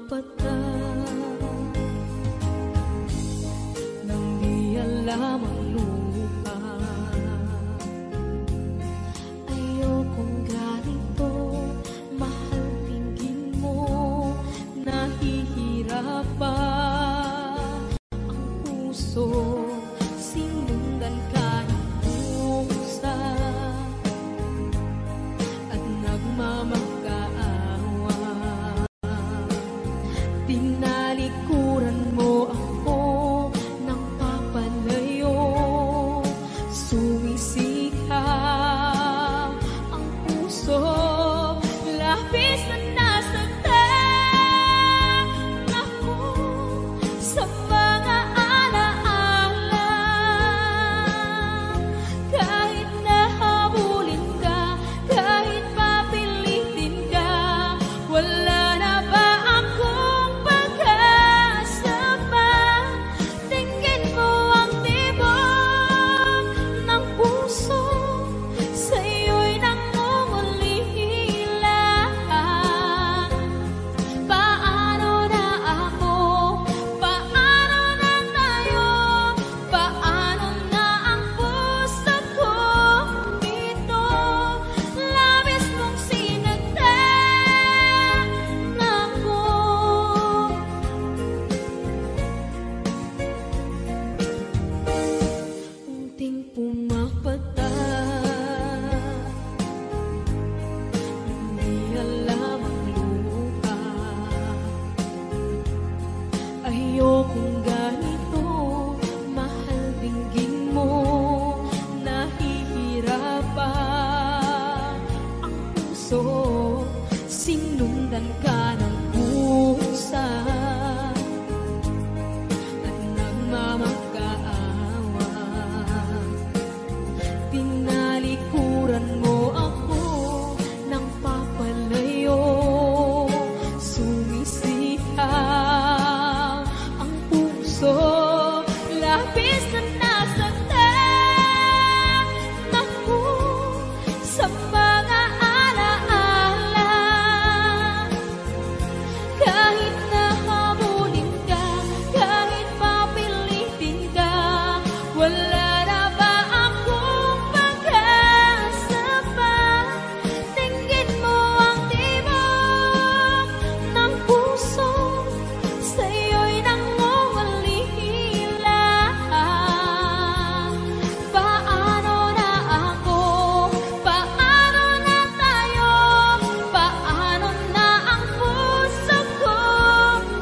pumapata nang di alam ang lupa. Ayokong ganito, mahal, tingin mo, nahihirapan ang puso. Sinundan ka ng pusa at nagmamakaawa. Tinalikuran mo ako ng papalayo, sumisikap ang puso. Labis na nasaktan ako sa mga alaala. Kahit nahabulin ka, kahit papilitin ka, wala na ba akong pag-asa pa? Tingin mo ang tibok ng puso, sa'yo'y nangungulila. Paano na ako? Paano na tayo? Paano na ang puso ko dito? Labis mong sinagdan ako. Unting pumapata, hindi alam ang lupa. Ayokong ganito, mahal, dinggin mo, nahihirapan ang puso. Sinundan ka ng pusa at nagmamakaawa. Tinalikuran mo ako ng papalayo, sumisikap ang puso. Labis na nasaktan ako sa mga alaala. Kahit nahabulin ka, kahit papilitin ka, wala na ba akong pag-asa pa? Tingin mo ang tibok ng puso, sa'yo'y nangungulila. Paano na ako? Paano na tayo? Paano na ang puso ko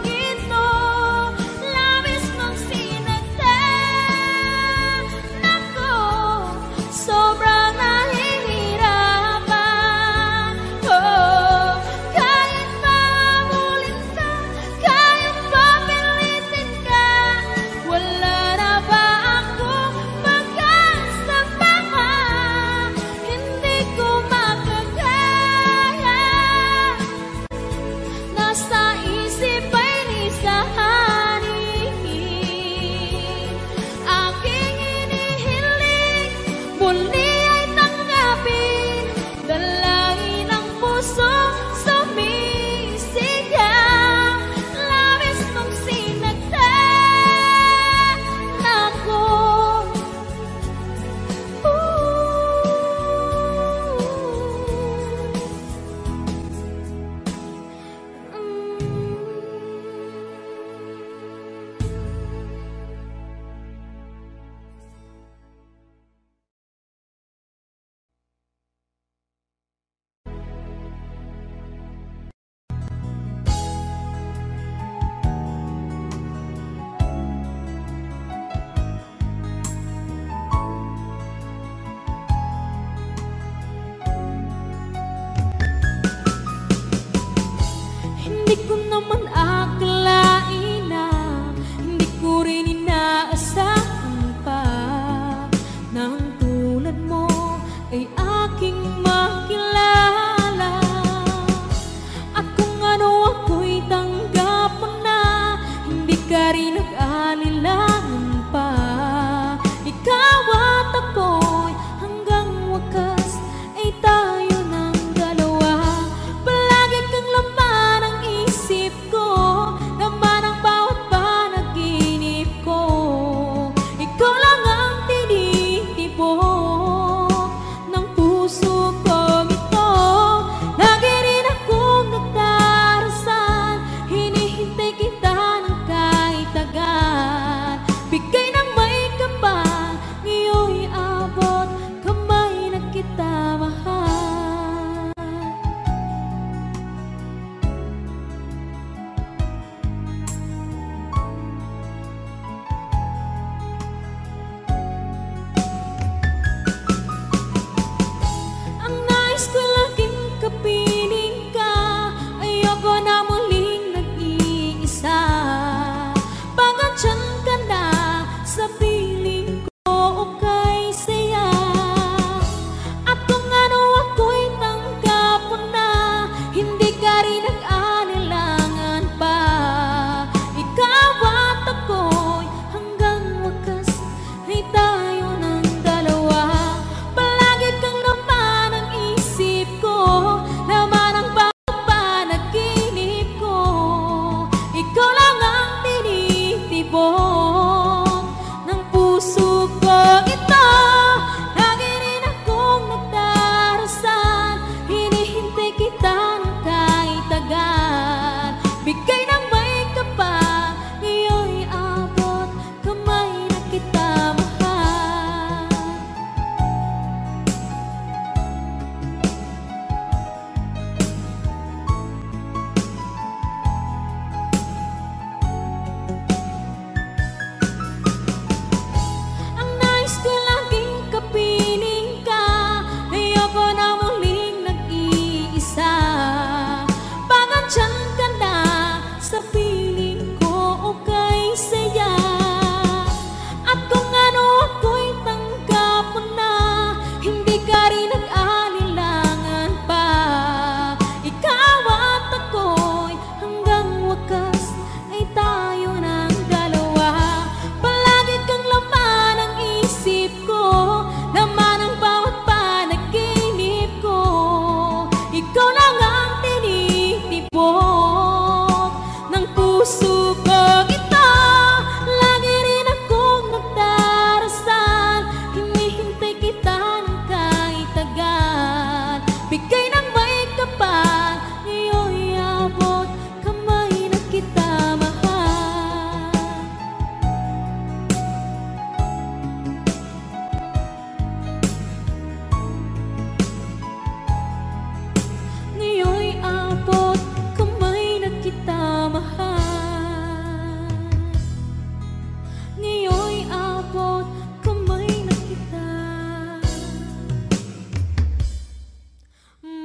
ito? Labis mong sinagdan ako, sobrang nahihirapan. Oh, kahit mahabulin ka, kahit papilitin ka, wala na ba akong pag-asa pa? Hindi ko makakaya, nasa isip ay lisahanin. Aking inihiling, muli ay tanggapin, dalangin ang puso, sumisigaw. Labis mong sinagdan ako. Hindi ko naman akalain na, hindi ko rin inaasahan pa, nang tulad mo ay aking makilala. At kung ano ako'y tanggap mo na, hindi ka rin nag-alilangan pa. Ikaw at ako'y hanggang wakas ay tayo ng dalawa. Palagi kang laman ang isip ko.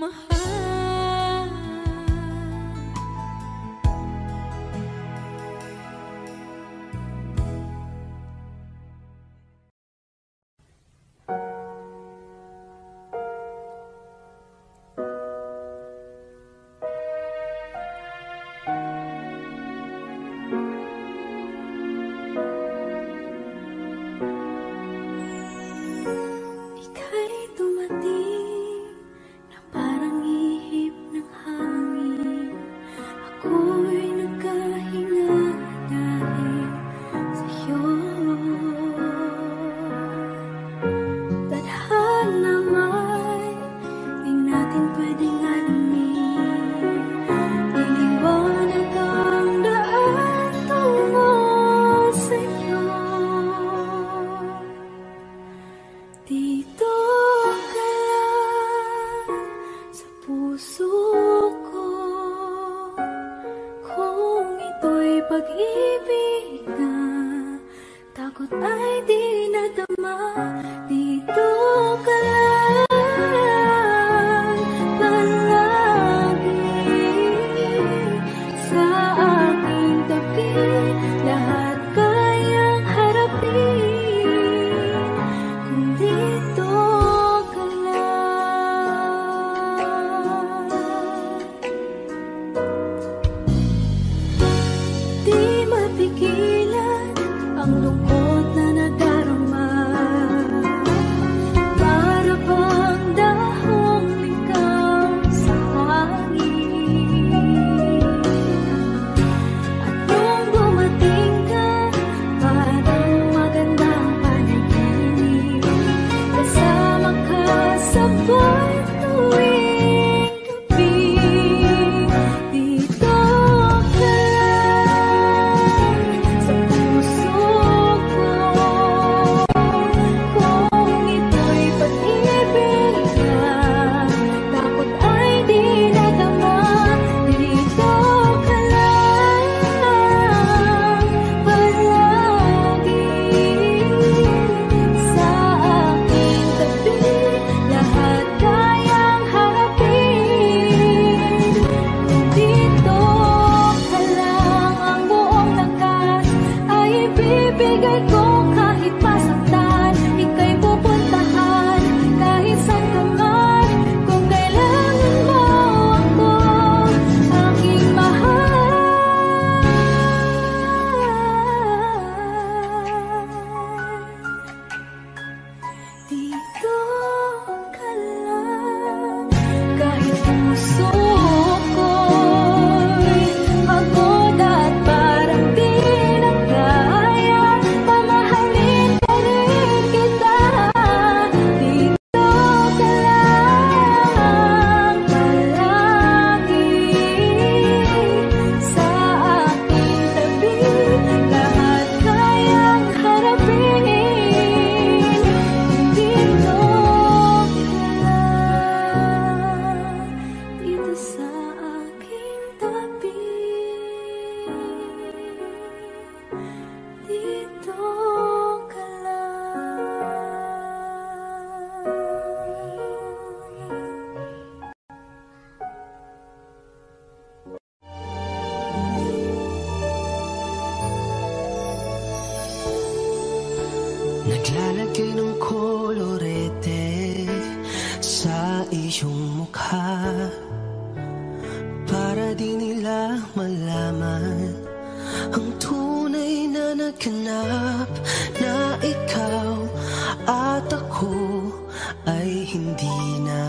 mahal. Naglalagay ng kolorete sa iyong mukha para di nila malaman ang tunay na naghanap na ikaw at ako ay hindi na.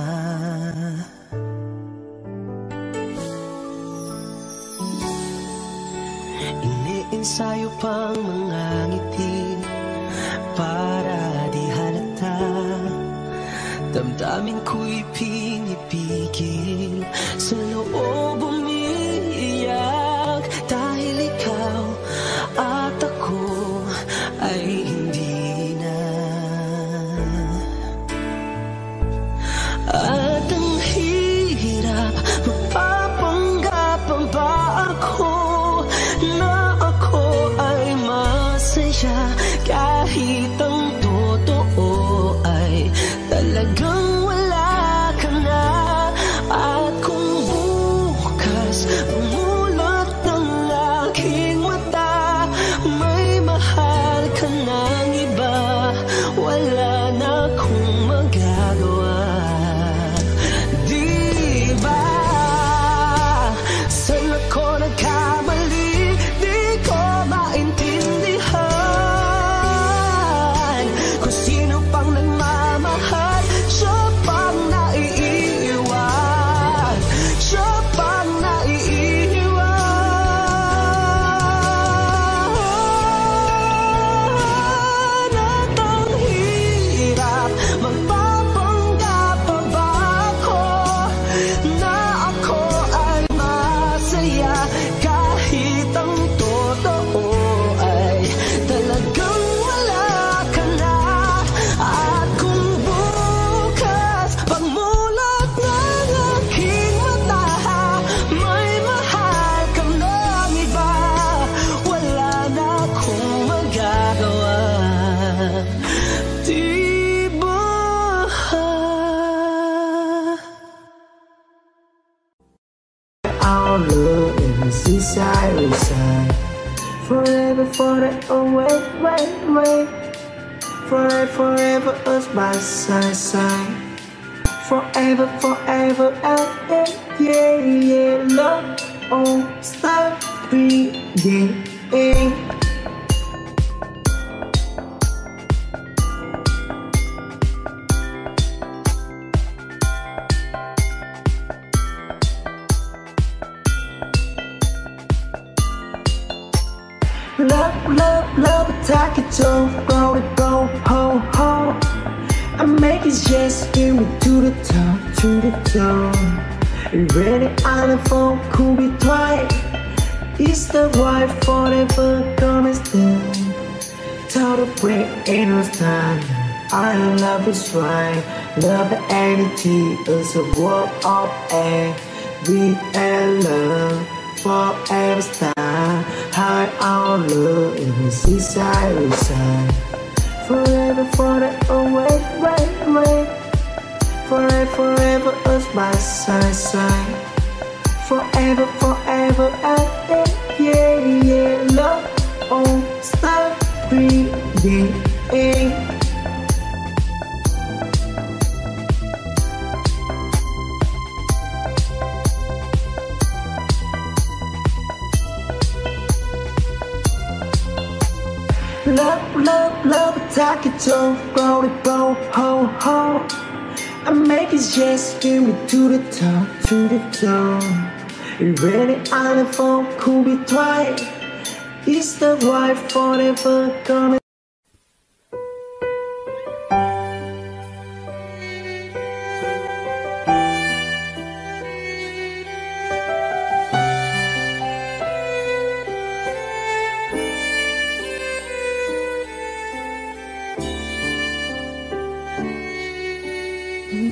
Iniensayo pang mga ngiti para di halata, damdamin ko'y pinipigil, sa loob umiiyak, dahil ikaw at ako ay hindi na. At ang hirap, magpapanggapan ba ako na ako ay masaya, kahit ang totoo ay talagang wala ka na. our love in the seaside reside. Forever, forever, oh wait, wait, wait. Forever, forever, us by side, side. Forever, forever, yeah, yeah, love, oh, stop breathing. Love, love, love, attack it, so go, go, ho, ho. I make it just hear me to the top, to the top. Ready on the phone, could be twice. It's the wife forever coming still. Tell the break ain't no time. I love is right. Love energy is a world of air. We and love forever stand. High our love in the seaside reside. Forever, forever, oh wait, wait, wait. Forever, forever, us by side, side. Forever, forever, yeah, yeah, love, oh, stop breathing. Love, love, love, attack it, so go, go, ho, ho. I make it just hear me to the top, to the top. Ready on the phone, could be twice. It's the wife forever coming.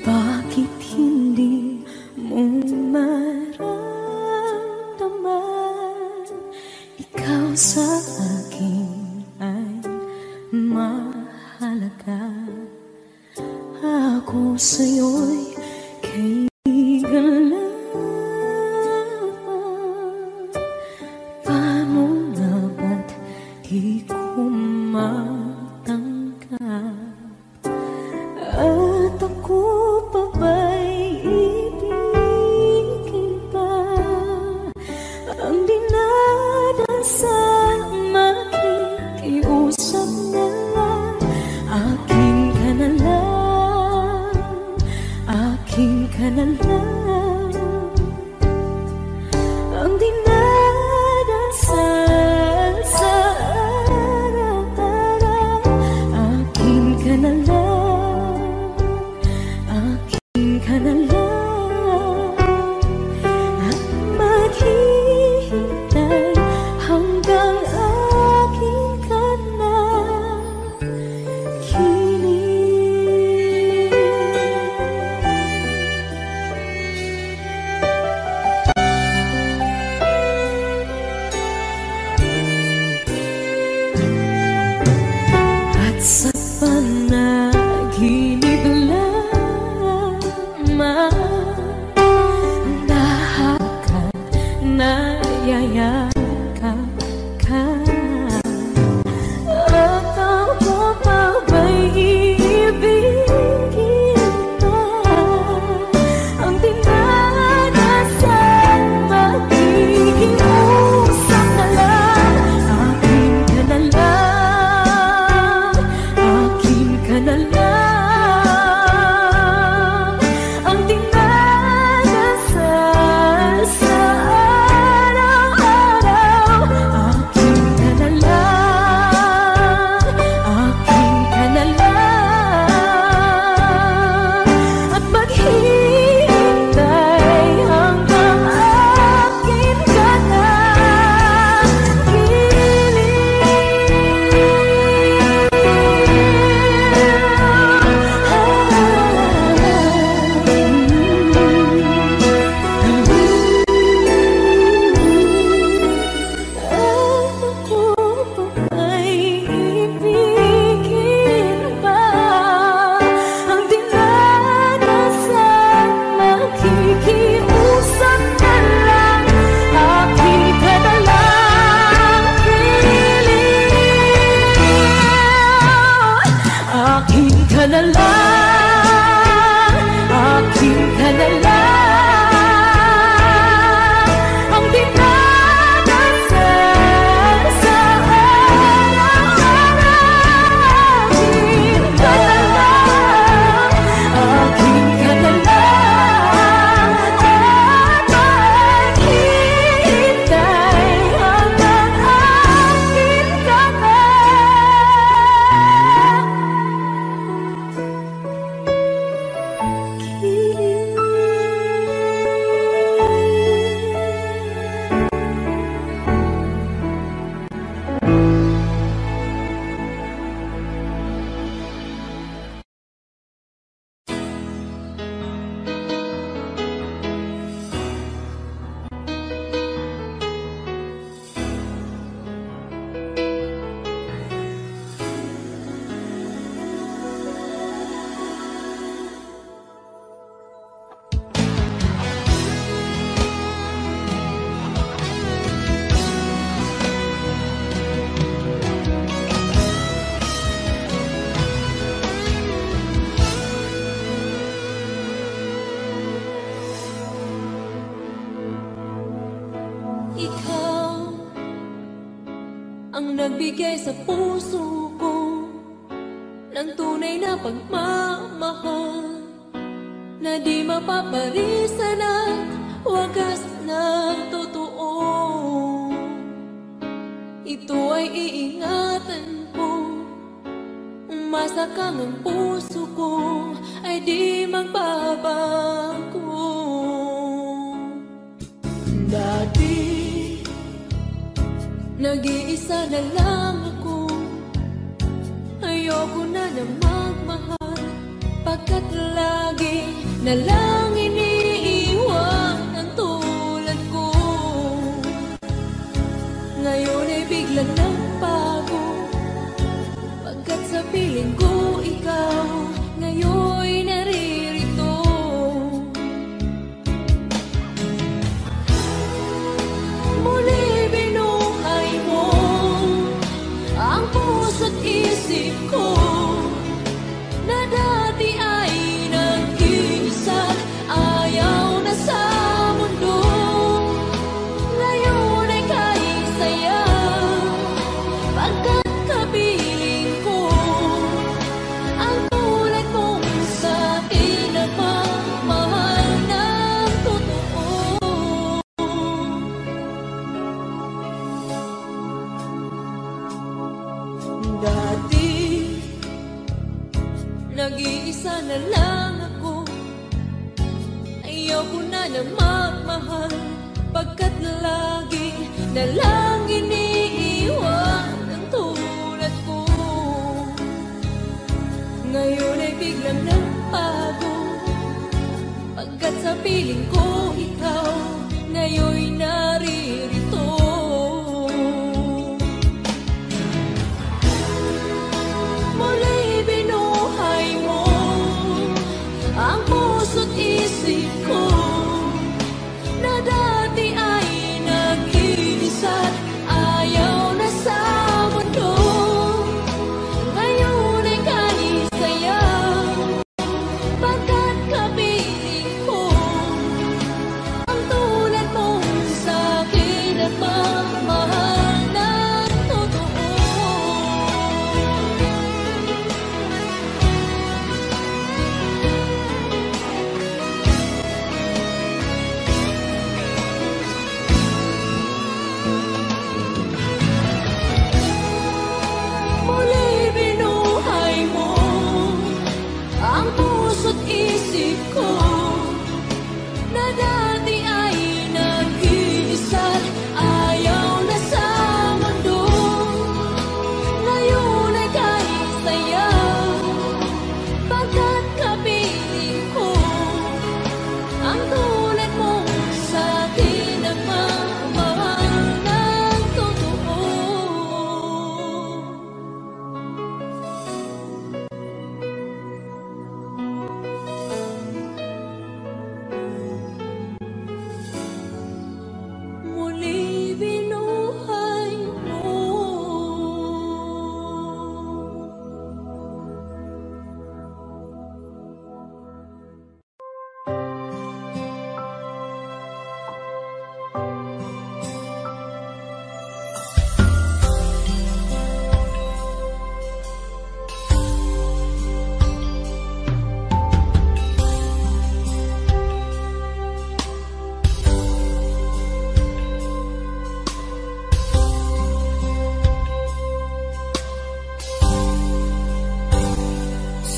Bakit hindi mo maramdaman? Ikaw sa akin ay mahalaga. Ako sa'yo'y kaibigan lang. Paano nga ba't di ko matanggap? At ako pa ba'y ibigin? ikaw ang nagbigay sa puso ko ng tunay na pagmamahal na di mapaparisan at wagas na totoo. Ito ay iingatan ko, umasa kang ang puso ko ay di magbabago. Dati nag-iisa na lang ako, ayoko na na magmahal, pagkat lagi na lang iniiwan ang tulad ko. Ngayon ay biglang nagbago, pagkat sa piling ko ikaw ngayon naririto. Muli binuhay mo ang puso't isip ko na dati ay nag-iisa, ayaw na sa mundo. Ngayon ay kahit saya, pagkat kapiling ko ang tulad mong sa'kin na pagmahal ng totoo. Dati nag-iisa na lang ako, ayoko na na magmahal, pagkat lagi na lang iniiwan ang tulad ko. Ngayon ay biglang nagbago, pagkat sa piling ko ikaw ngayon naririto. Muli binuhay mo ang puso't isip ko na dati ay nag-iisa't ayaw na sa mundo. Ngayon ay kahit saya, pagkat kapiling ko ang tulad mong sa'kin at pagmahal ng totoo. Muli binuhay mo ang puso't isip ko na dati ay nag-iisa't ayaw na sa mundo. Ngayon ay kahit saya, pagkat kapiling ko ang tulad mong sa'kin na pagmamahal ng totoo. Muli binuhay mo.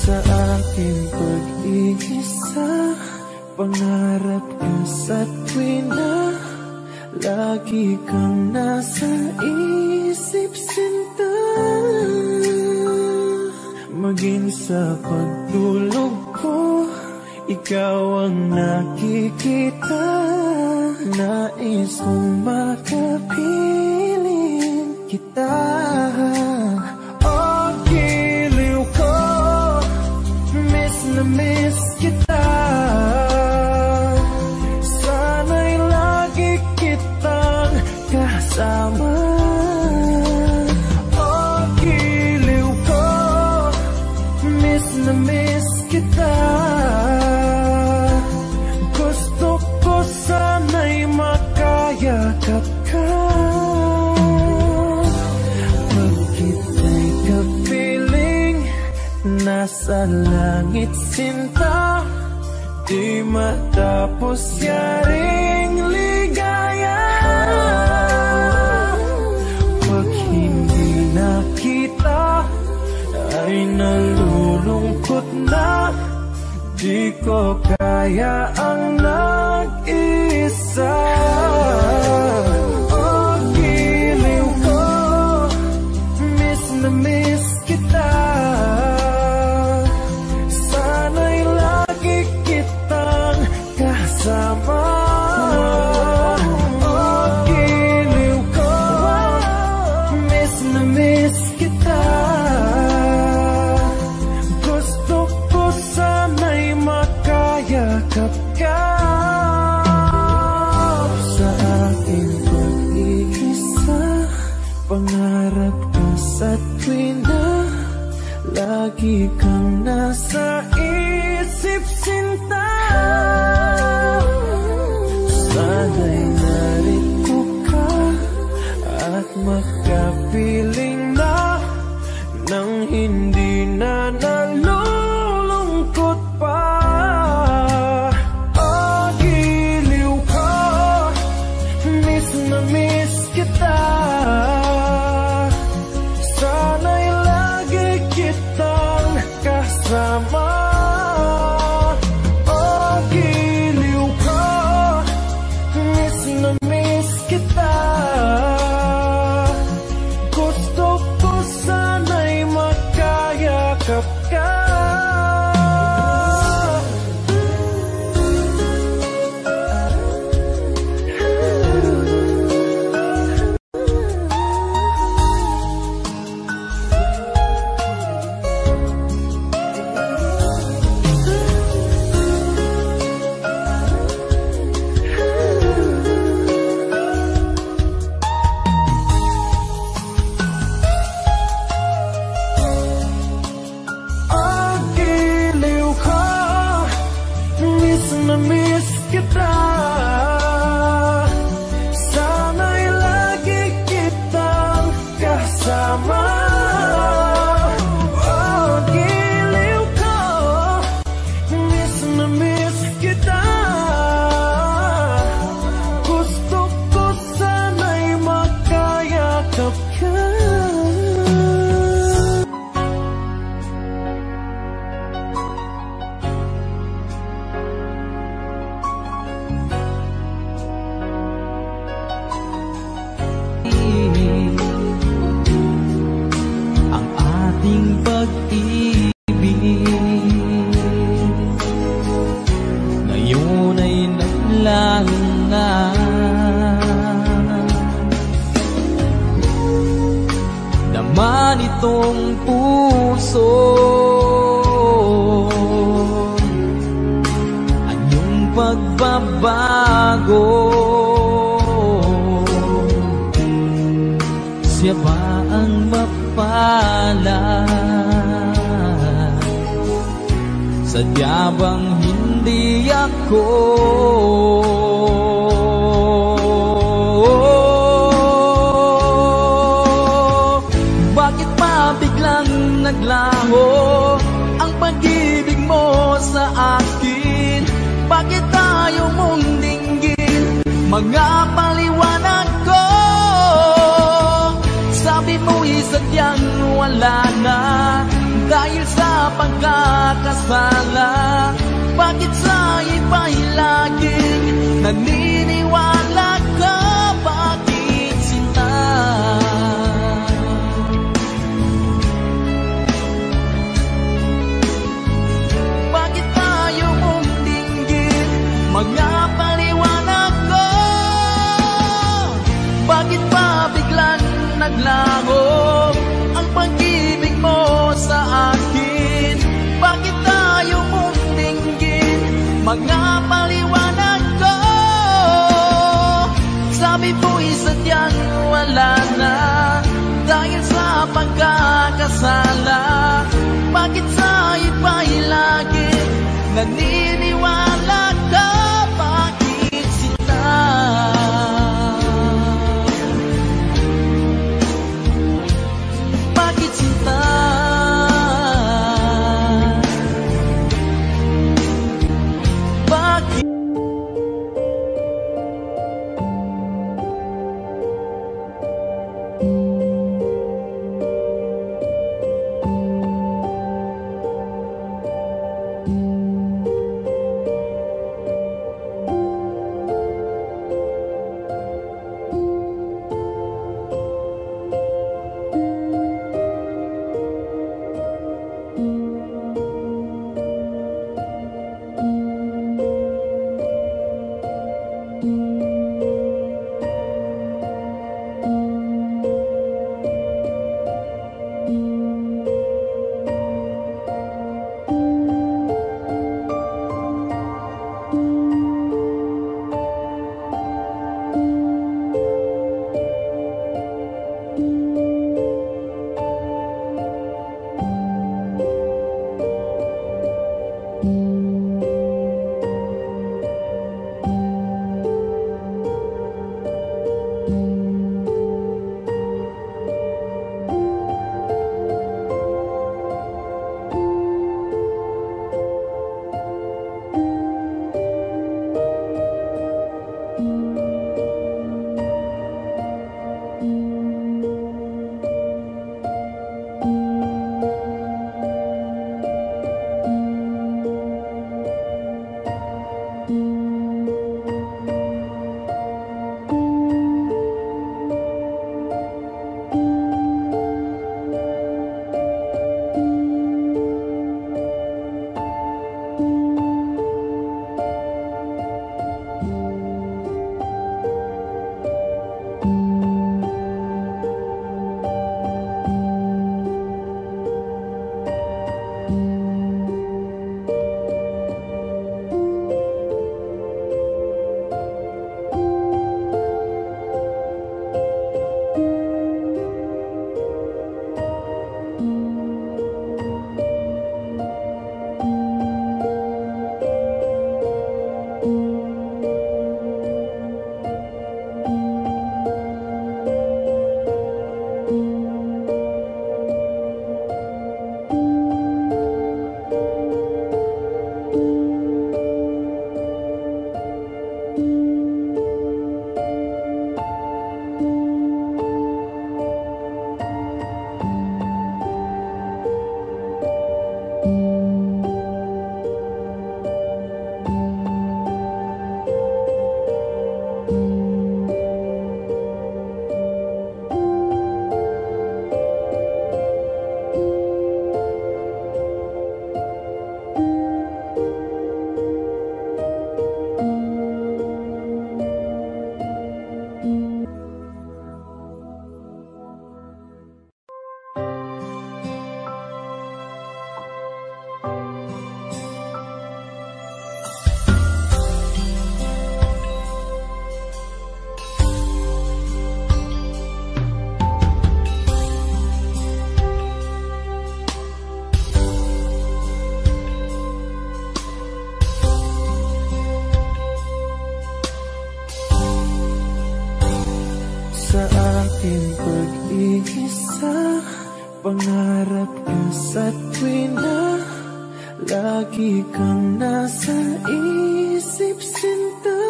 Sa aking pag-iisa, pangarap ka sa tuwina, lagi kang nasa isip sinta. Maging sa pagtulog ko, ikaw ang nakikita. Nais kong makapiling kita. Oh, giliw ko, miss na miss kita. Sana'y lagi kitang kasama. Oh, giliw ko, miss na miss kita. Gusto ko sana'y makayakap ka. nasa langit sinta, di matapos yaring ligaya. Pag hindi nakita ay nalulungkot na, di ko kaya ang nag-isa. Oh, giliw ko, miss na miss kita. Sana'y lagi kitang kasama. Oh, giliw ko, miss na miss kita. Gusto ko sana'y makayakap ka. Sa aking pag-iisa, pangarap ka sa tuwing na lagi kang nasa isip sinta. Sana'y narito ka at makapiling na nang hindi na nalulungkot pa. Oh, giliw ko, miss na miss kita. Sana'y lagi kitang kasama. Oh, giliw ko, miss na miss kita. Gusto ko sana'y makayakap ka. Na-miss kita. Sana'y lagi kitang kasama. Oh, giliw ko, miss na miss kita. Gusto ko sana'y makayakap ka. Ngayon ay naglaho na. Naman itong puso anyong pagbabago. Siya ba ang mapalad? Sadya bang hindi ako? Bakit pa biglang naglaho ang pag-ibig mo sa akin? Bakit tayo mong dinggin mga paliwanag ko? Sabi mo'y sadyang wala na dahil sa pagkakasala. Bakit sa iba'y laging naniniwala ka? Bakit sinta? Bakit tayo mong dinggin mga paliwanag ko? Bakit pa biglang naglaho ang pag-ibig mo sa akin? Bakit tayo mong dinggin mga paliwanag ko? Sabi mo'y sadyang wala na dahil sa pagkakasala. Bakit sa iba'y lagi naniniwala ka? Bakit sinta? Bakit sinta? sa aking pag-iisa. Pangarap ka sa tuwina, lagi kang nasa isip, sinta.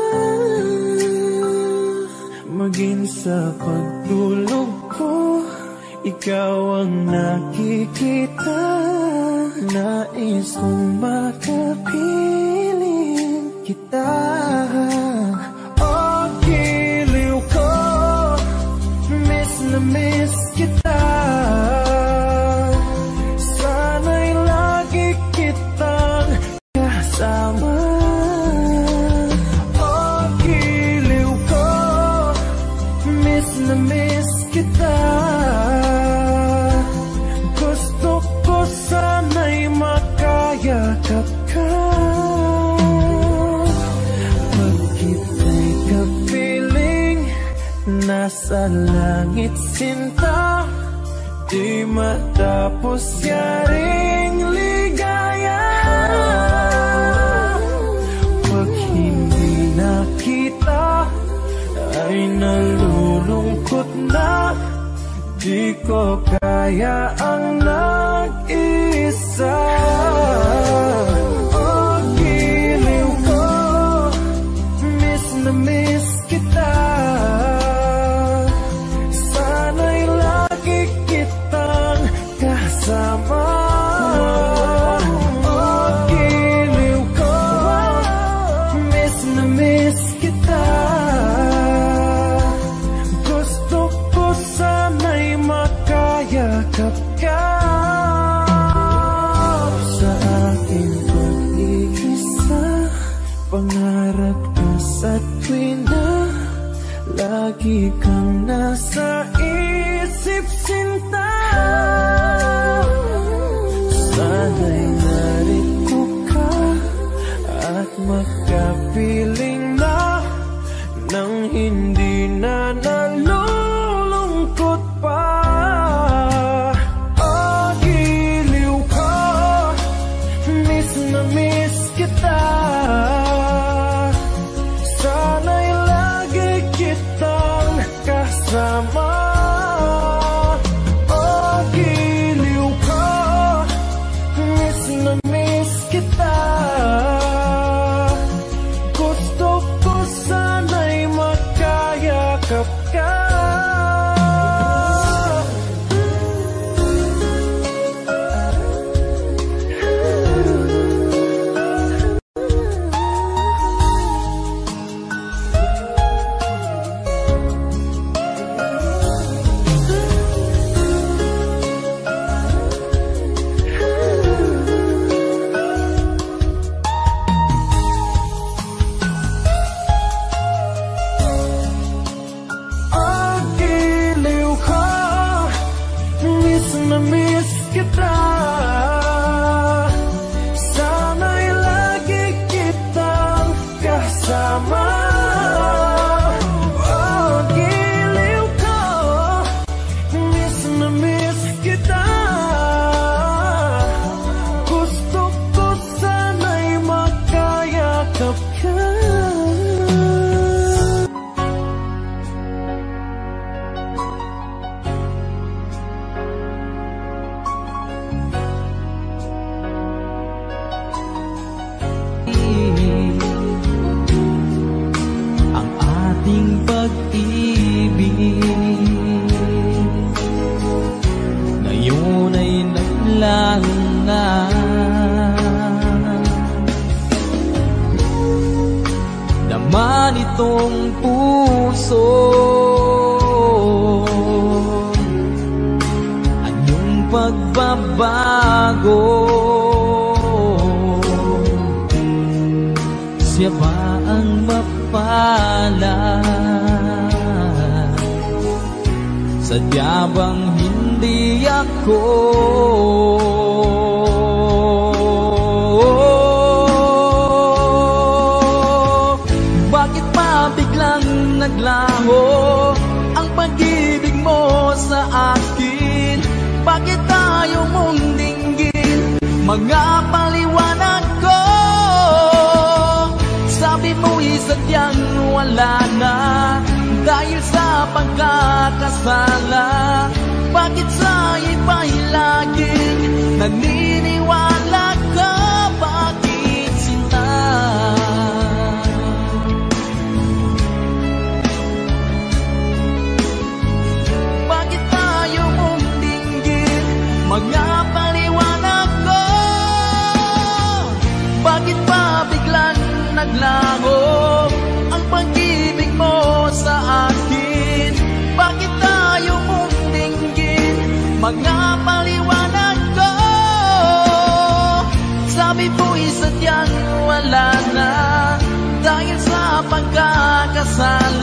Maging sa pagtulog ko, ikaw ang nakikita. Nais kong makapiling kita. Oh, giliw ko, miss na miss kita. Sana'y lagi kitang kasama. Oh, giliw ko, miss na miss kita. Gusto ko sana'y makayakap ka. Pag kita'y kapiling, nasa langit sinta. Di matapos yaring ligaya. Pag hindi nakita, ay nalulungkot na. Di ko kaya ang nag-isa. Oh, giliw ko, miss na miss kita. Sana'y lagi kitang kasama. Oh, giliw ko, miss na miss kita. Gusto ko sana'y makayakap ka. Sa aking pag-iisa, pangarap ka sa tuwina, lagi kang nasa isip, sinta. Sana'y narito ka at makapiling na nang hindi na nalulungkot pa. Oh, giliw ko, miss na miss kita. Sana'y lagi kitang kasama. Oh, giliw ko, miss na miss kita. Gusto ko sana'y makayakap ka. Sana'y lagi kitang kasama. Oh, giliw ko, miss na miss kita. Gusto ko sana'y makayakap ka. Ang ating pag-ibig ngayon ay naglalangan. Naman itong puso, anyong pagbabago. Siya ba ang mapalad? Sadya bang hindi ako? Bakit pa biglang naglaho ang pag-ibig mo sa akin? Bakit tayo mong dinggin mga paliwanag ko? Sabi mo'y sadyang wala na dahil sa pagkakasala? Bakit sa iba'y laging naniniwala ka? Bakit sinta? Bakit tayo mong dinggin? Mga paliwanag ko. Bakit pa biglang naglaho ang pag-ibig mo sa akin? Bakit tayo mong dinggin? Mga paliwanag ko. Sabi mo'y sadyang wala na dahil sa pagkakasala.